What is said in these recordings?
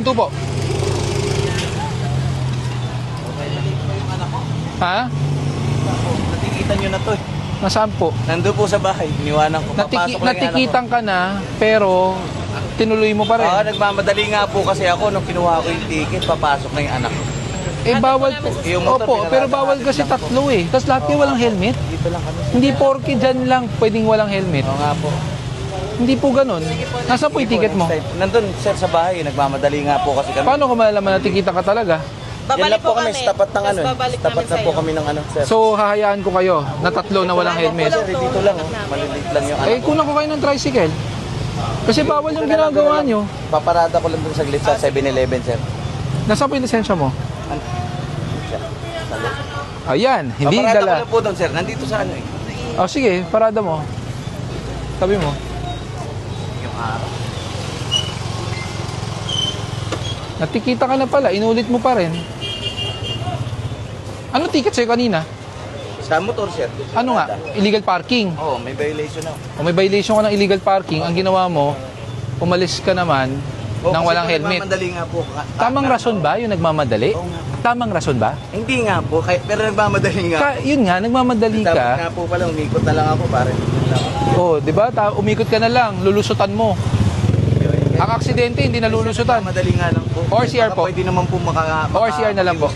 Ito po. Ha? Natikitan nyo na to eh. Nasaan po? Nandun po sa bahay, iniwanan ko. Papasok lang Natikitan ka na, pero tinuloy mo pa rin. Nagmamadali nga po kasi ako nung kinuha ko yung ticket, papasok na yung anak ko. Eh bawal po. Yung motor, Opo, pero bawal kasi tatlo eh. Tapos lahat kayo walang helmet. Dito lang kami. Hindi porke dyan lang pwedeng walang helmet. Oo nga po. Hindi po ganun. Nasaan po yung ticket mo? Nandun, sir, sa bahay. Nagmamadali nga po kasi kami. Paano ko malalaman na tikitan ka talaga? Yan lang po kami, tapat ng ano eh. Tapat na po kami ng ano, sir. So hahayaan ko kayo na tatlo na walang helmet. Sir, dito lang oh. Maliliit lang yung anak Eh kunan ko kayo ng tricycle. Kasi bawal yung ginagawa nyo. Paparada ko lang dun saglit sa 7-Eleven, sir. Nasaan po yung lisensya mo? Sali. Ayan, hindi Paparada ko dala. lang po dun, sir. Nandito sa ano eh. O sige, parada mo. Sabi mo. Yung araw. Natikita ka na pala, inulit mo pa rin. Ano ticket sa'yo kanina? Sa motor, sir. Ano nga? Illegal parking. Oo, may violation na. O may violation ka ng illegal parking, ang ginawa mo, umalis ka naman nang walang helmet. Nagmamadali nga po. Tamang rason ba yung nagmamadali? Oo nga. Tamang rason ba? Hindi nga po, pero nagmamadali nga. Yun nga, nagmamadali Dapat ka. nga po pala, umikot na lang ako para Oh, 'di ba? Umikot ka na lang, lulusutan mo. Ang aksidente hindi nalulusutan. Madali nga lang po. ORCR po. Pwede naman po ORCR na lang po.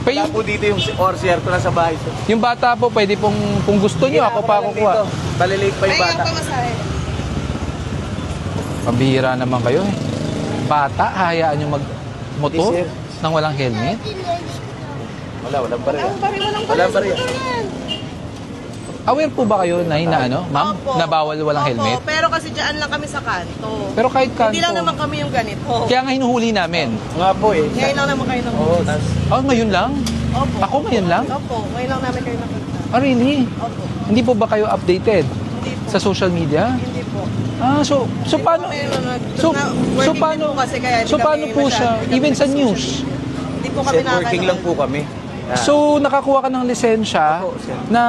Pero Kaya po dito yung ORCR ko na sa bahay. Sir. yung bata po, pwede pong, kung gusto nyo, ako pa kukuha. Palilate pa yung bata. Pambihira naman kayo eh. Bata, hayaan nyo mag-motor Hindi, sir. nang walang helmet? Walang bariya. Walang bariya. Aware po ba kayo na ano, ma'am, Opo. na bawal walang Opo, helmet? pero kasi dyan lang kami sa kanto. Pero kahit kanto, Hindi lang naman kami yung ganito. kaya nga hinuhuli namin. Nga po eh. Ngayon lang naman kayo nakita. Oo, tas Ngayon lang? Opo. Ako ngayon lang? Opo, ngayon lang namin kayo nakita. Really? Opo. Hindi po ba kayo updated Hindi po. sa social media? Hindi po. So paano? So paano? Kasi kaya hindi So kami paano po siya? masyado- hindi Even kami sa nag-social news. media. Hindi po kami set working lang po kami. Ah. So nakakuha ka ng lisensya Opo, sir. na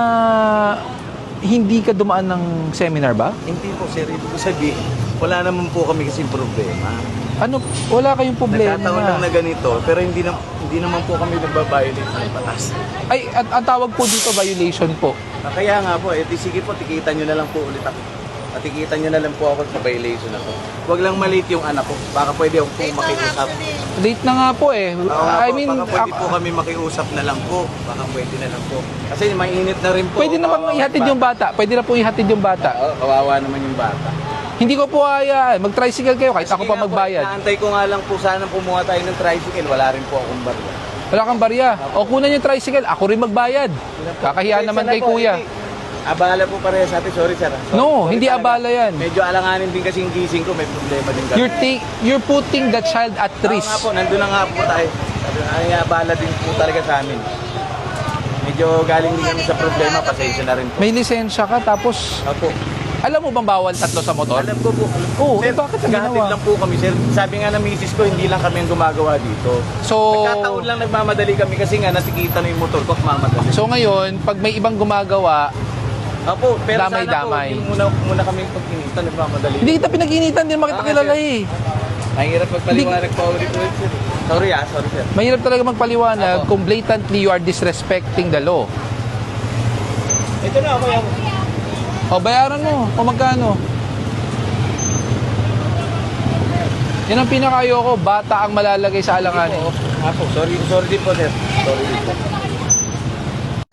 hindi ka dumaan ng seminar ba? Hindi po sir, ibig ko sabihin, wala naman po kami kasing problema. Ano, wala kayong problema. Nagkataon lang na ganito, pero hindi naman po kami nagbabiolate ng batas. Ay, at ang tawag po dito violation po. Kaya nga po, sige po, tikitan nyo na lang po ulit ako. Tikitan nyo na lang po ako sa violation na to. Huwag lang maliit yung anak ko. Baka pwede ako po makiusap. Late na nga po eh. Oo nga I po, mean, baka pwede po kami makiusap na lang po. Baka pwede na lang po. Kasi mainit na rin po. pwede naman Kawawa ihatid yung bata. Pwede na po ihatid yung bata. Oo, kawawa naman yung bata. Hindi ko po hayaan. Mag-tricycle kayo kahit ako Sige pa nga po, magbayad. inaantay ko nga lang po sana kumuha tayo ng tricycle. Wala rin po akong barya. Wala kang barya. O kunan yung tricycle, ako rin magbayad. Kakahiyaan naman kay kuya. Abala po parehas natin. Sorry sir. No, hindi talaga. abala yan. Medyo alanganin din kasi yung gising ko. May problema din kami. You're putting the child at Oo risk. nga po, nandun na nga po tayo. Ay, abala din po talaga sa amin. Medyo galing din kami sa problema, pasensya na rin po. May lisensya ka tapos Opo. alam mo bang bawal tatlo sa motor? Alam ko po. Oo, Sir, bakit ang naghahatid ginawa? lang po kami, sir. Sabi nga ng misis ko, hindi lang kami ang gumagawa dito. So Nagkataon lang nagmamadali kami kasi nga natikita na yung motor ko, mamadali. So ngayon, pag may ibang gumagawa, Opo, pero damay-damay. sana po, muna kami pagkinita, nagmamadali. hindi kita pinag-initan, hindi makita Ah, kilala sir. eh. Mahirap magpaliwanag pa ulit-ulit, sir. Sorry sir. Mahirap talaga magpaliwanag Ako. kung blatantly you are disrespecting the law. Ito na ako yung... O bayaran mo, kung magkano. Yan ang pinakayoko, bata ang malalagay sa alanganin. Apo, sorry din po, sir. Sorry din po.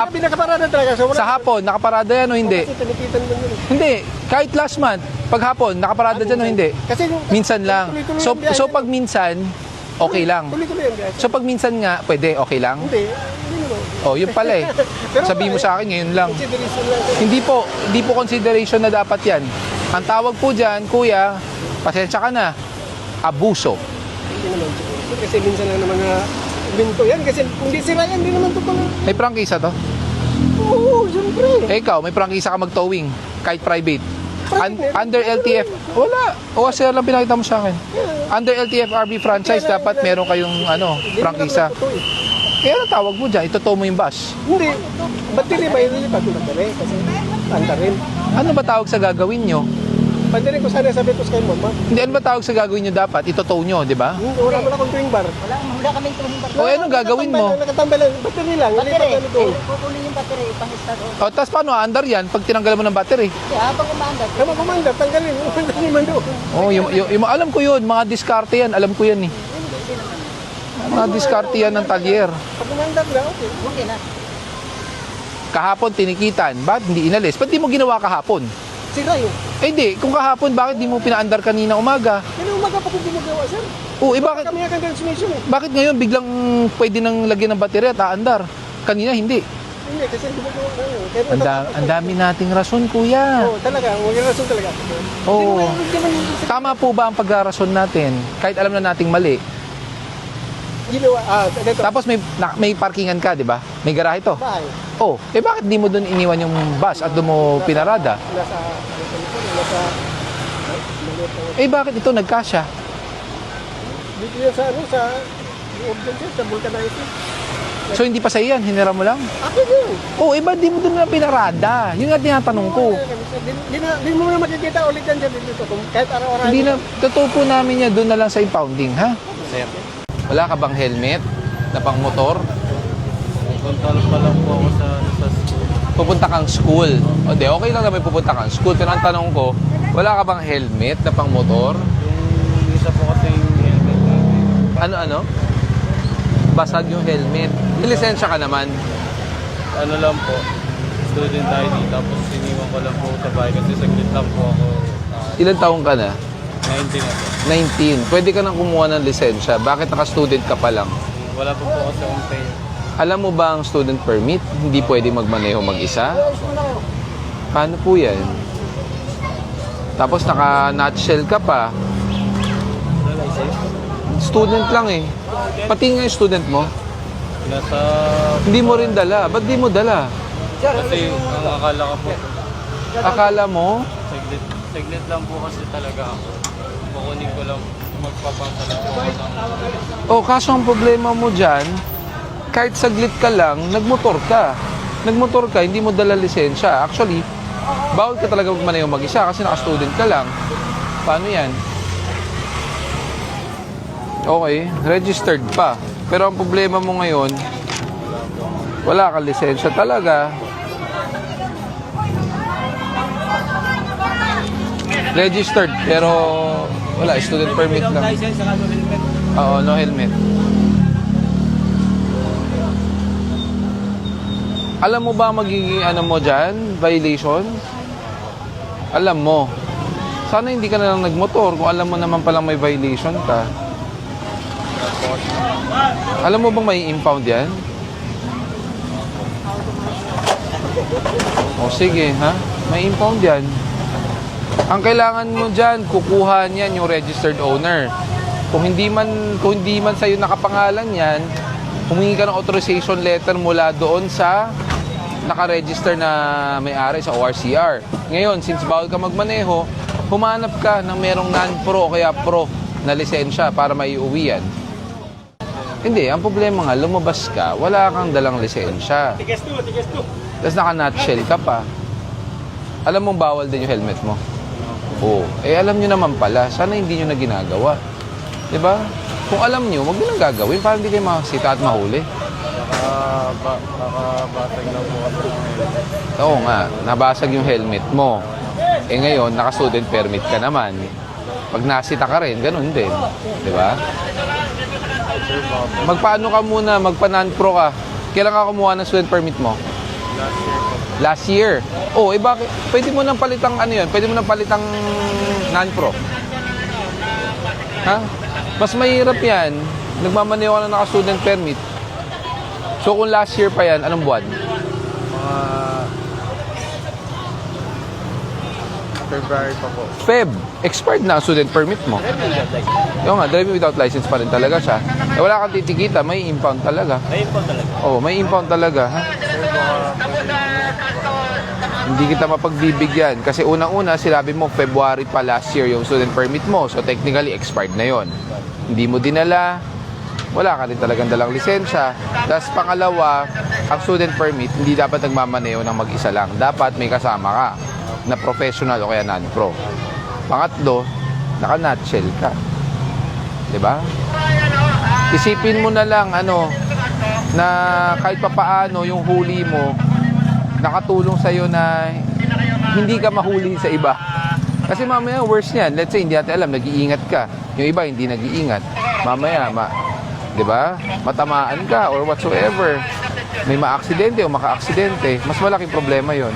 Sabi nakaparada talaga. So, Sa hapon, nakaparada yan o hindi? Kasi tinikitan mo yun. Hindi, kahit last month, pag hapon, nakaparada dyan o hindi? Kasi yung... Minsan lang. Tuloy-tuloy So, ang biyahe. so pag minsan, okay lang. Tuloy-tuloy ang biyahe. So pag minsan nga, pwede, okay lang? Hindi. Hindi naman. Oh, yun pala eh. Pero Sabihin mo sa akin ngayon lang. Consideration lang. Hindi po consideration na dapat yan. Ang tawag po dyan, kuya, pasensya ka na, abuso. Hindi naman siguro. Kasi minsan lang naman na binto yan. Kasi kung di sira yan, hindi naman ito pala. May prangkisa to? Oo, siyempre. Eh ikaw, may prangkisa ka mag-towing, kahit private. Private. Under LTF, wala. OSR lang pinakita mo sa akin. Under LTF RV franchise, dapat meron kayong Hindi prangkisa. naman totoo eh. Kaya ang tawag mo dyan, itotow mo yung bus. Hindi. Ba't hindi ba yun? Ba't hindi ba Kasi anda rin. Ano ba tawag sa gagawin nyo? Bandirin ko sana sabi ko sa kayo, mama. Hindi, ano ba tawag sa gagawin nyo dapat? Ito-tow nyo, di ba? Wala mo na akong tuwing bar. Wala kaming tuwing bar. O anong gagawin mo? Nakatambay lang, battery lang. Battery. Ilipat na doon. Kukunin yung battery, pang-start off. O, tapos paano aandar yan pag tinanggal mo ng battery? Kaya habang umaandar, Kama commander, tanggalin. Tanggalin man doon. Oh, alam ko yun, mga diskarte yan, alam ko yan eh. Mga diskarte yan ng talyer. Pag commander na, okay. okay na. Kahapon tinikitan, bakit hindi inalis? Ba't di mo ginawa kahapon? Sira yun. Eh hindi, kung kahapon, bakit di mo pinaandar kanina umaga? Kaya umaga pa kung gumagawa, sir. Oh, eh bakit, Kami ang destination eh. bakit ngayon biglang pwede nang lagyan ng baterya at aandar? Kanina hindi. Hindi, kasi gumagawa na yun. Kaya Ang dami nating rason, kuya. Oo, talaga. Maging rason talaga. Oo. Hindi naman yung Tama po ba ang pagrarason natin? Kahit alam na nating mali. ginawa. Dito. Tapos may parkingan ka, di ba? May garahe to. Bahay. Oh, eh bakit di mo doon iniwan yung bus at doon mo pinarada? Nasa, Eh bakit ito nagkasya? dito yan sa, sa, loob dyan siya, sa vulcanizer. So hindi pa sa iyan, hinira mo lang? Ako yun. Oh, eh ba't di mo doon na pinarada? Yun nga tinatanong ko. Hindi mo na makikita ulit yan dito. Kung kahit araw-araw. Hindi na, totoo po namin niya doon na lang sa impounding, ha? Sir, Wala ka bang helmet na pang motor? punta pa lang po ako sa school. Pupunta kang school. O di, okay lang na may pupunta kang school. Pero ang tanong ko, wala ka bang helmet na pang motor? Yung isa po kasi yung helmet namin. Ano? Basag yung helmet. May lisensya ka naman. Ano lang po, student ID. Tapos iniwan ko lang po sa bahay kasi saglit lang po ako. Ilan taong ka na? 19 na po. 19. Pwede ka nang kumuha ng lisensya. Bakit naka-student ka pa lang? Wala po po kasi akong pay. Alam mo ba ang student permit? Hindi pwede magmaneho mag-isa? Paano po yan? Tapos naka-nutshell ka pa. Student lang eh. Pati nga yung student mo. Nasa... Hindi mo rin dala. Ba't di mo dala? Kasi ang akala ko po, Akala mo? saglit lang po kasi talaga ako. Kukunin ko lang, magpapasa lang po ako ng... O, kaso ang problema mo dyan, kahit saglit ka lang, nagmotor ka. Nagmotor ka, hindi mo dala lisensya. Actually, bawal ka talaga magmaneho mag-isa kasi naka-student ka lang. Paano yan? Okay, registered pa. Pero ang problema mo ngayon, wala kang lisensya talaga. Registered, pero wala, student permit lang. Oo, no helmet. Alam mo ba magiging ano mo dyan? Violation? Alam mo. Sana hindi ka na lang nagmotor kung alam mo naman palang may violation ka. Alam mo bang may impound yan? O sige, ha? May impound yan. Ang kailangan mo dyan, kukuha niyan yung registered owner. Kung hindi man sa'yo nakapangalan yan, humingi ka ng authorization letter mula doon sa nakaregister na may-ari sa ORCR. Ngayon, since bawal ka magmaneho, humanap ka ng merong non-pro o kaya pro na lisensya para maiuwi yan. Hindi, ang problema nga, lumabas ka, wala kang dalang lisensya. Tigas to. Tapos naka-nutshell ka pa. Alam mong bawal din yung helmet mo? Oo. Eh, alam nyo naman pala, sana hindi nyo na ginagawa. Diba? Kung alam nyo, wag nyo nang gagawin para hindi kayo makasita at mahuli. Nakabasag na po kasi. Oo nga, nabasag yung helmet mo. Eh ngayon, naka-student permit ka naman. Pag nasita ka rin, ganun din. Diba? Magpaano ka muna, magpa-non-pro ka. Kailan ka kumuha ng student permit mo? Last year po. Last year? Oh, bakit? Pwede mo nang palitang ano yun? Pwede mo nang palitang non-pro. Ha? Mas mahirap yan. Nagmamaneho ka na naka-student permit. So kung last year pa yan, anong buwan? Mga... February pa po. Feb. Expired na ang student permit mo. Oo nga, driving without license pa rin talaga siya. Eh, wala kang titikita, may impound talaga. Ayun po talaga. Oo, may impound talaga. Ha? Hindi kita mapagbibigyan kasi unang-una sinabi mo February pa last year yung student permit mo, so technically expired na yon. Hindi mo dinala, wala ka rin talagang dalang lisensya. Tapos pangalawa, ang student permit hindi dapat nagmamaneho ng mag-isa lang, dapat may kasama ka na professional o kaya non-pro. Pangatlo, naka-nutshell ka. 'Di ba? Isipin mo na lang na kahit papaano yung huli mo nakatulong sa na hindi ka mahuli sa iba. Kasi mamaya worse niyan. Let's say hindi natin alam, nag-iingat ka. Yung iba hindi nag-iingat. Mamaya 'di ba? Matamaan ka or whatsoever. May maaksidente o maka-aksidente, mas malaking problema 'yon.